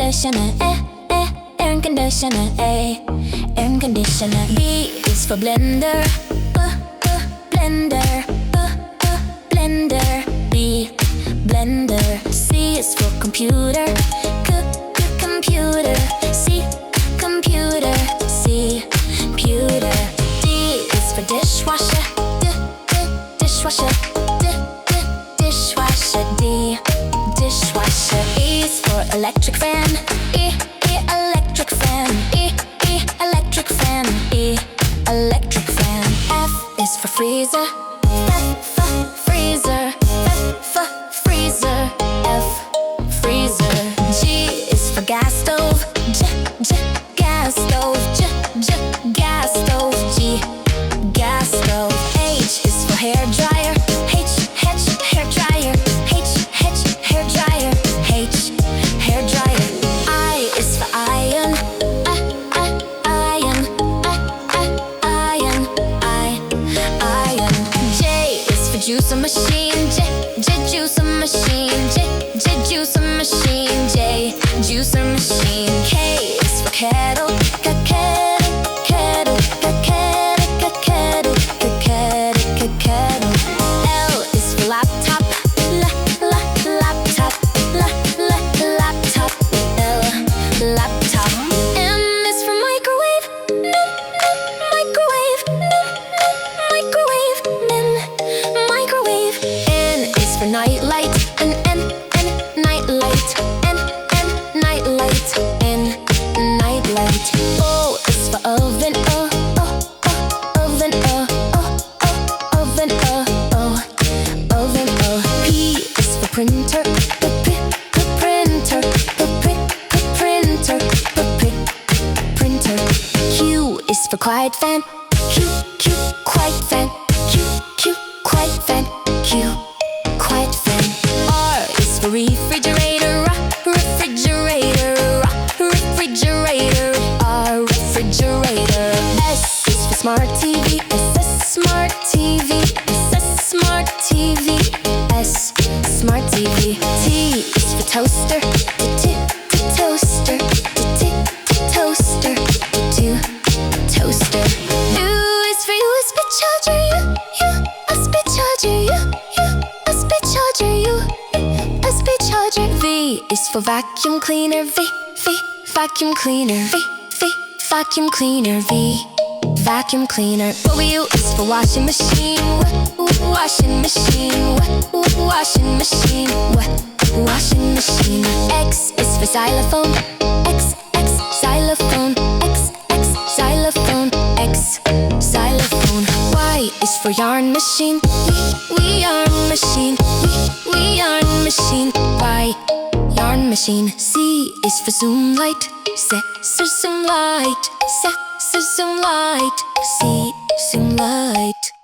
conditioner, air conditioner, A, air conditioner. B is for blender, blender, blender, B, blender. C is for computer, computer, C, computer, C, computer. D is for dishwasher, dishwasher, dishwasher, D, dishwasher. E is for electric fan, electric fan, electric fan, electric fan. F is for freezer, freezer, freezer, F, freezer. G is for gas stove, gas stove, gas stove, G, gas stove. H is for hair dryer, hair dryer, hair dryer, hair dryer. I is for iron, iron. J is for juicer machine, juicer machine, juicer machine, J, juicer machine. K is for kettle, kettle. L is for laptop, laptop, L, laptop. M is for microwave, microwave. N is for night light, night light, night light, night light. O is for oven, oven, oven. P is for printer, printer. Q is for quiet fan, quiet fan, quiet fan, quiet fan. R is for refrigerator, refrigerator, R, refrigerator. S is for smart TV, smart TV, smart TV, S, smart TV. T is for toaster, toaster, toaster, toaster. U is for USB charger, USB charger, USB charger, USB charger. V is for vacuum cleaner, vacuum cleaner, vacuum cleaner, V, vacuum cleaner. W is for washing machine, washing machine, washing machine, washing machine. X is for xylophone, xylophone, xylophone, xylophone. Y is for yarn machine, we yarn machine, we yarn machine, Y, yarn machine. C is for zoom light, zoom light, zoom light, C, zoom light.